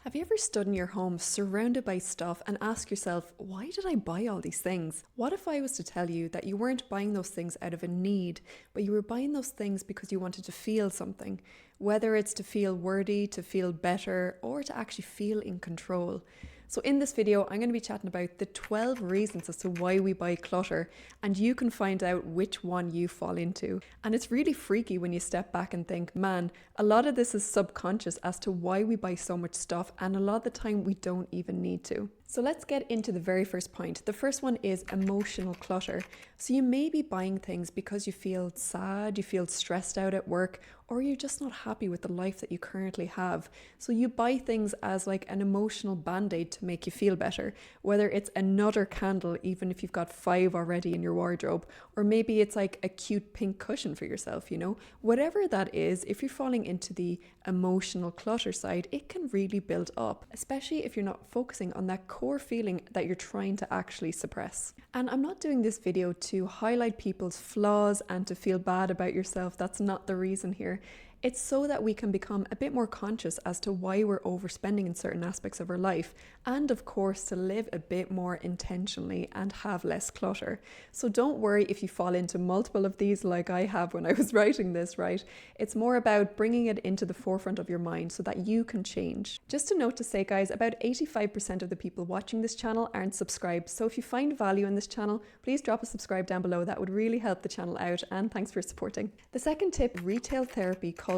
Have you ever stood in your home surrounded by stuff and ask yourself, why did I buy all these things? What if I was to tell you that you weren't buying those things out of a need, but you were buying those things because you wanted to feel something? Whether it's to feel worthy, to feel better, or to actually feel in control. So in this video, I'm going to be chatting about the 12 reasons as to why we buy clutter, and you can find out which one you fall into. And it's really freaky when you step back and think, man, a lot of this is subconscious as to why we buy so much stuff, and a lot of the time we don't even need to. So let's get into the very first point. The first one is emotional clutter. So you may be buying things because you feel sad, you feel stressed out at work, or you're just not happy with the life that you currently have. So you buy things as like an emotional band-aid to make you feel better, whether it's another candle, even if you've got 5 already in your wardrobe, or maybe it's like a cute pink cushion for yourself, whatever that is. If you're falling into the emotional clutter side, it can really build up, especially if you're not focusing on that core feeling that you're trying to actually suppress. And I'm not doing this video to highlight people's flaws and to feel bad about yourself. That's not the reason here. It's so that we can become a bit more conscious as to why we're overspending in certain aspects of our life, and of course to live a bit more intentionally and have less clutter. So don't worry if you fall into multiple of these like I have when I was writing this, right? It's more about bringing it into the forefront of your mind so that you can change. Just a note to say, guys, about 85% of the people watching this channel aren't subscribed, so if you find value in this channel, please drop a subscribe down below. That would really help the channel out, and thanks for supporting. The second tip, retail therapy culture.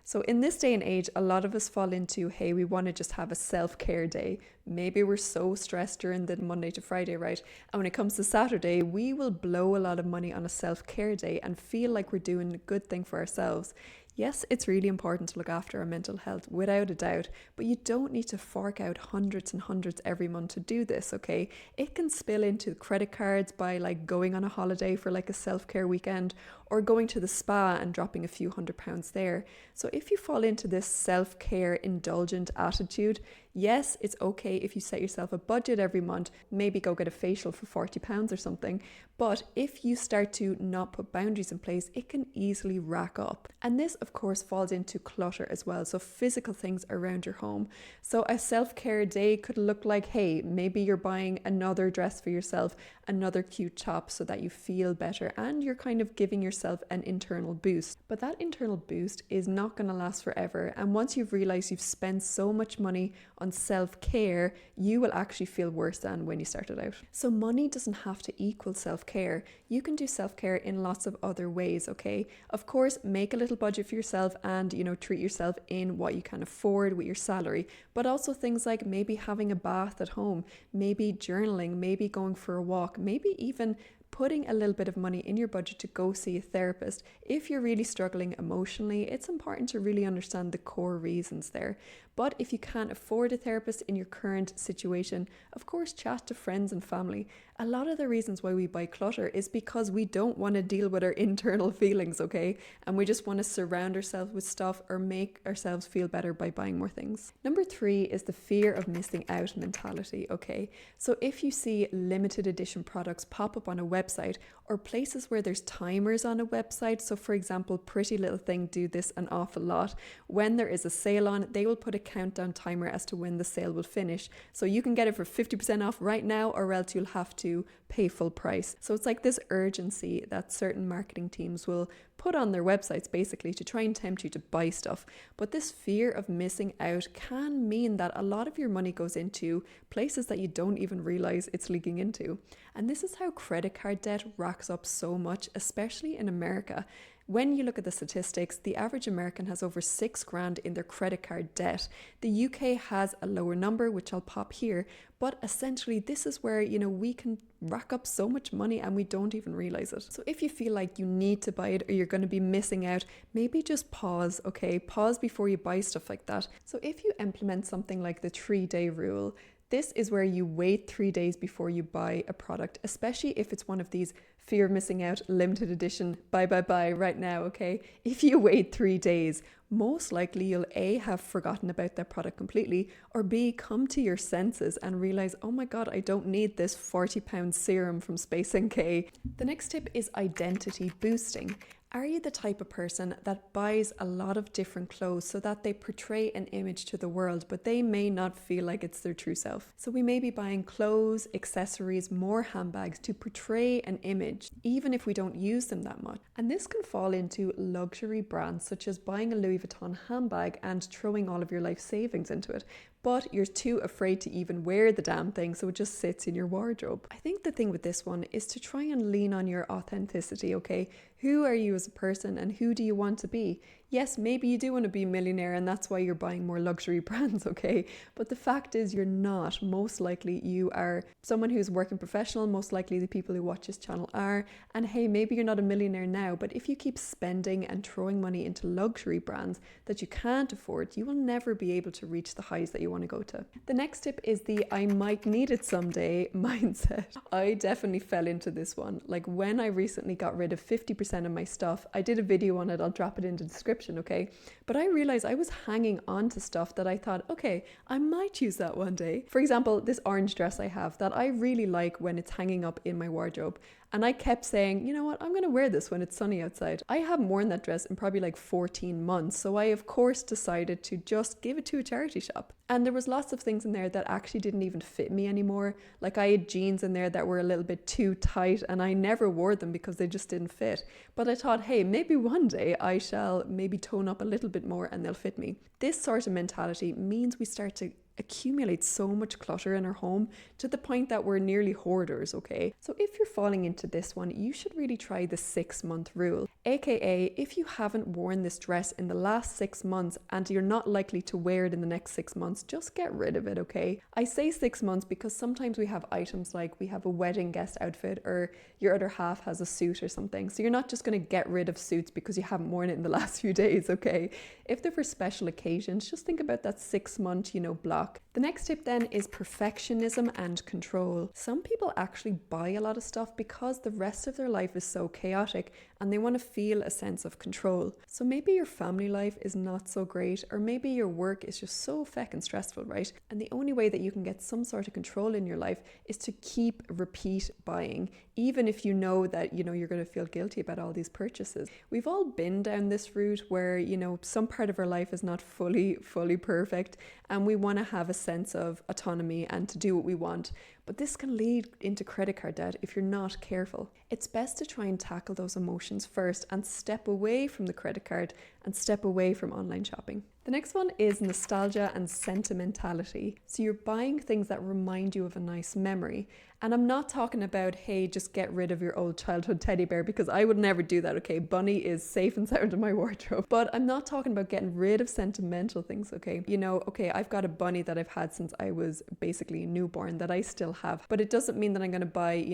So in this day and age, a lot of us fall into, hey, we want to just have a self-care day. Maybe we're so stressed during the Monday to Friday, right? And when it comes to Saturday, we will blow a lot of money on a self-care day and feel like we're doing a good thing for ourselves. Yes, it's really important to look after our mental health, without a doubt, but you don't need to fork out hundreds and hundreds every month to do this, okay? It can spill into credit cards by like going on a holiday for like a self-care weekend, or going to the spa and dropping a few £100s there. So if you fall into this self-care indulgent attitude, yes, it's okay if you set yourself a budget every month, maybe go get a facial for £40 or something. But if you start to not put boundaries in place, it can easily rack up. And this, of course, falls into clutter as well. So physical things around your home. So a self-care day could look like, hey, maybe you're buying another dress for yourself, another cute top so that you feel better and you're kind of giving yourself an internal boost. But that internal boost is not going to last forever. And once you've realized you've spent so much money on self-care, you will actually feel worse than when you started out. So money doesn't have to equal self-care. You can do self-care in lots of other ways, okay? Of course, make a little budget for yourself and, treat yourself in what you can afford with your salary, but also things like maybe having a bath at home, maybe journaling, maybe going for a walk, maybe even putting a little bit of money in your budget to go see a therapist. If you're really struggling emotionally, it's important to really understand the core reasons there. But if you can't afford a therapist in your current situation, of course, chat to friends and family. A lot of the reasons why we buy clutter is because we don't want to deal with our internal feelings, okay? And we just want to surround ourselves with stuff or make ourselves feel better by buying more things. Number 3 is the fear of missing out mentality, okay? So if you see limited edition products pop up on a website, or places where there's timers on a website, so for example, Pretty Little Thing do this an awful lot. When there is a sale on, they will put a countdown timer as to when the sale will finish. So you can get it for 50% off right now, or else you'll have to pay full price. So it's like this urgency that certain marketing teams will put on their websites basically to try and tempt you to buy stuff. But this fear of missing out can mean that a lot of your money goes into places that you don't even realize it's leaking into. And this is how credit card debt racks up so much, especially in America. When you look at the statistics, the average American has over $6,000 in their credit card debt. The UK has a lower number, which I'll pop here, but essentially this is where, we can rack up so much money and we don't even realize it. So if you feel like you need to buy it or you're going to be missing out, maybe just pause, okay? Pause before you buy stuff like that. So if you implement something like the 3-day rule, this is where you wait 3 days before you buy a product, especially if it's one of these fear of missing out, limited edition, buy right now, okay? If you wait 3 days, most likely you'll A, have forgotten about that product completely, or B, come to your senses and realize, oh my God, I don't need this £40 serum from Space NK. The next tip is identity boosting. Are you the type of person that buys a lot of different clothes so that they portray an image to the world, but they may not feel like it's their true self? So we may be buying clothes, accessories, more handbags to portray an image, even if we don't use them that much. And this can fall into luxury brands, such as buying a Louis Vuitton handbag and throwing all of your life savings into it, but you're too afraid to even wear the damn thing, so it just sits in your wardrobe. I think the thing with this one is to try and lean on your authenticity, okay? Who are you as a person and who do you want to be? Yes, maybe you do want to be a millionaire and that's why you're buying more luxury brands, okay? But the fact is you're not. Most likely you are someone who's working professional, most likely the people who watch this channel are. And hey, maybe you're not a millionaire now, but if you keep spending and throwing money into luxury brands that you can't afford, you will never be able to reach the highs that you want to go to. The next tip is the I might need it someday mindset. I definitely fell into this one. Like when I recently got rid of 50% of my stuff, I did a video on it, I'll drop it in the description, okay? But I realized I was hanging on to stuff that I thought, okay, I might use that one day. For example, this orange dress I have that I really like when it's hanging up in my wardrobe. And I kept saying, you know what, I'm going to wear this when it's sunny outside. I haven't worn that dress in probably like 14 months. So I, of course, decided to just give it to a charity shop. And there was lots of things in there that actually didn't even fit me anymore. Like I had jeans in there that were a little bit too tight and I never wore them because they just didn't fit. But I thought, hey, maybe one day I shall maybe tone up a little bit more and they'll fit me. This sort of mentality means we start to accumulate so much clutter in our home to the point that we're nearly hoarders, okay? So if you're falling into this one, you should really try the 6-month rule. AKA, if you haven't worn this dress in the last 6 months and you're not likely to wear it in the next 6 months, just get rid of it, okay? I say 6 months because sometimes we have items like we have a wedding guest outfit or your other half has a suit or something. So you're not just going to get rid of suits because you haven't worn it in the last few days, okay? If they're for special occasions, just think about that 6-month, block. The next tip then is perfectionism and control. Some people actually buy a lot of stuff because the rest of their life is so chaotic and they want to feel a sense of control. So maybe your family life is not so great, or maybe your work is just so feckin' stressful, right? And the only way that you can get some sort of control in your life is to keep repeat buying, even if you know that, you're going to feel guilty about all these purchases. We've all been down this route where, some part of our life is not fully perfect and we want to have a sense of autonomy and to do what we want. But this can lead into credit card debt if you're not careful. It's best to try and tackle those emotions first and step away from the credit card and step away from online shopping. The next one is nostalgia and sentimentality. So you're buying things that remind you of a nice memory. And I'm not talking about, hey, just get rid of your old childhood teddy bear, because I would never do that, okay? Bunny is safe and sound in my wardrobe. But I'm not talking about getting rid of sentimental things, okay? Okay, I've got a bunny that I've had since I was basically a newborn that I still have. But it doesn't mean that I'm going to buy,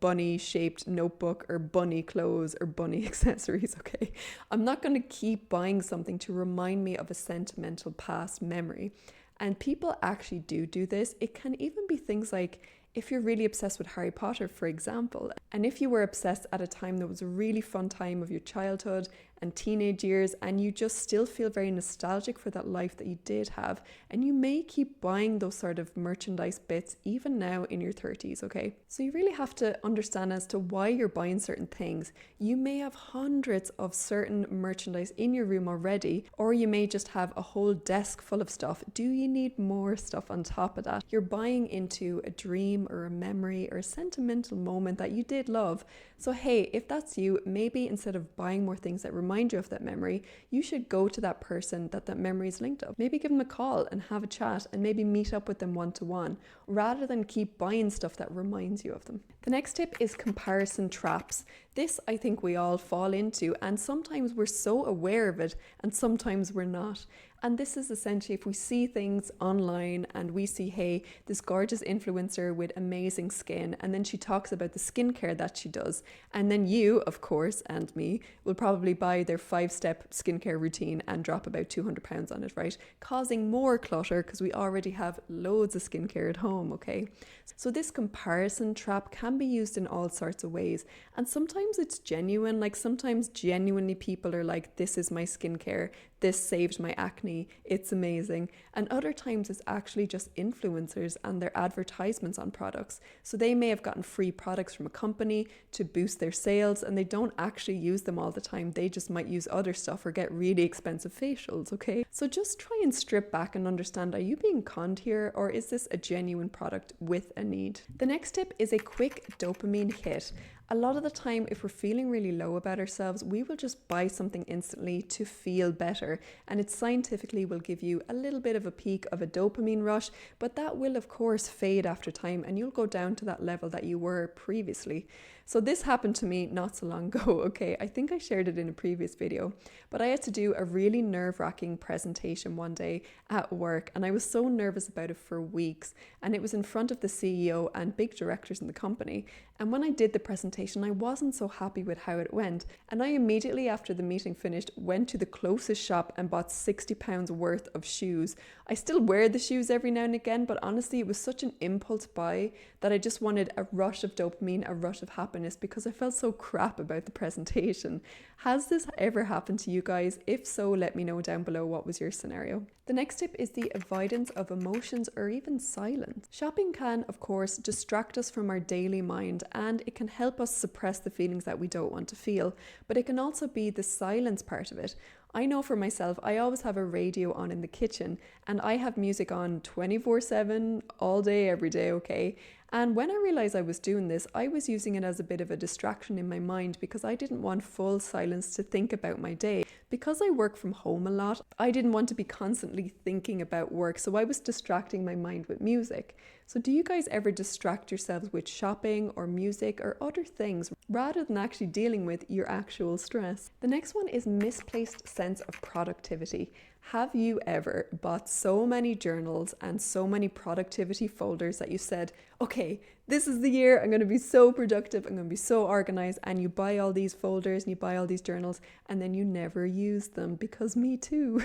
bunny-shaped notebook or bunny clothes or bunny accessories, okay? I'm not going to keep buying something to remind me of a sentimental past memory. And people actually do this. It can even be things like, if you're really obsessed with Harry Potter, for example, and if you were obsessed at a time that was a really fun time of your childhood and teenage years, and you just still feel very nostalgic for that life that you did have, and you may keep buying those sort of merchandise bits even now in your 30s, okay? So you really have to understand as to why you're buying certain things. You may have hundreds of certain merchandise in your room already, or you may just have a whole desk full of stuff. Do you need more stuff on top of that? You're buying into a dream or a memory or a sentimental moment that you did love. So hey, if that's you, maybe instead of buying more things that remind you of that memory, you should go to that person that memory is linked up. Maybe give them a call and have a chat and maybe meet up with them one-to-one rather than keep buying stuff that reminds you of them. The next tip is comparison traps. This I think we all fall into, and sometimes we're so aware of it and sometimes we're not. And this is essentially if we see things online and we see, hey, this gorgeous influencer with amazing skin, and then she talks about the skincare that she does. And then you, of course, and me, will probably buy their 5-step skincare routine and drop about 200 pounds on it, right? Causing more clutter because we already have loads of skincare at home, okay? So this comparison trap can be used in all sorts of ways. And sometimes it's genuine, like sometimes genuinely people are like, this is my skincare, this saved my acne, company, it's amazing. And other times it's actually just influencers and their advertisements on products. So they may have gotten free products from a company to boost their sales, and they don't actually use them all the time. They just might use other stuff or get really expensive facials, okay? So just try and strip back and understand, are you being conned here, or is this a genuine product with a need? The next tip is a quick dopamine hit. A lot of the time, if we're feeling really low about ourselves, we will just buy something instantly to feel better. And it scientifically will give you a little bit of a peak of a dopamine rush, but that will of course fade after time and you'll go down to that level that you were previously. So this happened to me not so long ago, okay? I think I shared it in a previous video, but I had to do a really nerve-wracking presentation one day at work, and I was so nervous about it for weeks, and it was in front of the CEO and big directors in the company. And when I did the presentation, I wasn't so happy with how it went, and I immediately after the meeting finished went to the closest shop and bought £60 worth of shoes. I still wear the shoes every now and again, but honestly it was such an impulse buy that I just wanted a rush of dopamine, a rush of happiness, because I felt so crap about the presentation. Has this ever happened to you guys? If so, let me know down below what was your scenario. The next tip is the avoidance of emotions or even silence. Shopping can, of course, distract us from our daily mind, and it can help us suppress the feelings that we don't want to feel, but it can also be the silence part of it. I know for myself, I always have a radio on in the kitchen and I have music on 24/7 all day, every day, okay? And when I realized I was doing this, I was using it as a bit of a distraction in my mind because I didn't want full silence to think about my day. Because I work from home a lot, I didn't want to be constantly thinking about work, so I was distracting my mind with music. So do you guys ever distract yourselves with shopping or music or other things rather than actually dealing with your actual stress? The next one is misplaced sense of productivity. Have you ever bought so many journals and so many productivity folders that you said, okay, this is the year, I'm going to be so productive, I'm going to be so organized, and you buy all these folders and you buy all these journals and then you never use them? Because me too.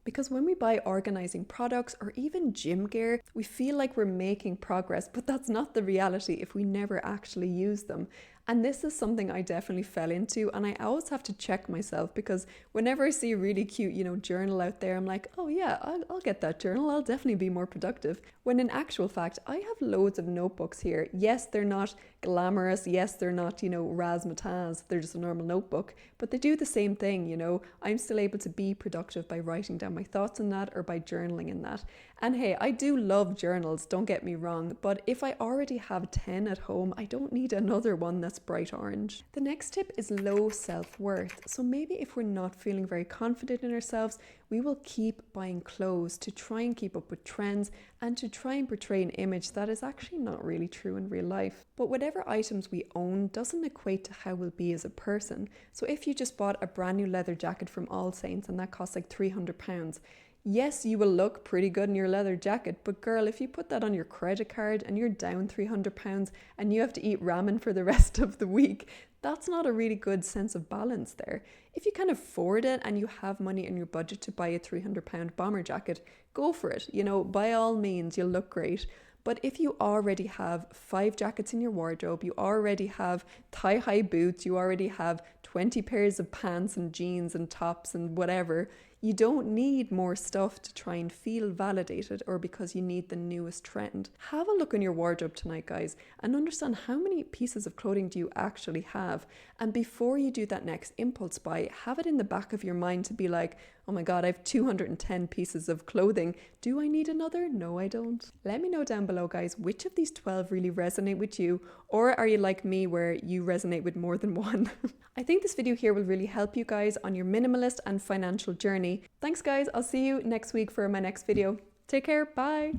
Because when we buy organizing products or even gym gear, we feel like we're making progress, but that's not the reality if we never actually use them. And this is something I definitely fell into, and I always have to check myself because whenever I see a really cute, journal out there, I'm like, oh yeah, I'll get that journal. I'll definitely be more productive. When in actual fact, I have loads of notebooks here. Yes, they're not glamorous. Yes, they're not, razzmatazz. They're just a normal notebook, but they do the same thing, I'm still able to be productive by writing down my thoughts in that or by journaling in that. And hey, I do love journals, don't get me wrong, but if I already have 10 at home, I don't need another one that's bright orange. The next tip is low self-worth. So maybe if we're not feeling very confident in ourselves, we will keep buying clothes to try and keep up with trends and to try and portray an image that is actually not really true in real life. But whatever items we own doesn't equate to how we'll be as a person. So if you just bought a brand new leather jacket from All Saints and that costs like £300, yes, you will look pretty good in your leather jacket, but girl, if you put that on your credit card and you're down £300 and you have to eat ramen for the rest of the week, that's not a really good sense of balance there. If you can afford it and you have money in your budget to buy a £300 bomber jacket, go for it. By all means, you'll look great. But if you already have 5 jackets in your wardrobe, you already have thigh-high boots, you already have 20 pairs of pants and jeans and tops and whatever, you don't need more stuff to try and feel validated or because you need the newest trend. Have a look in your wardrobe tonight, guys, and understand how many pieces of clothing do you actually have. And before you do that next impulse buy, have it in the back of your mind to be like, oh my God, I have 210 pieces of clothing. Do I need another? No, I don't. Let me know down below, guys, which of these 12 really resonate with you, or are you like me where you resonate with more than one? I think this video here will really help you guys on your minimalist and financial journey. Thanks guys, I'll see you next week for my next video. Take care, bye!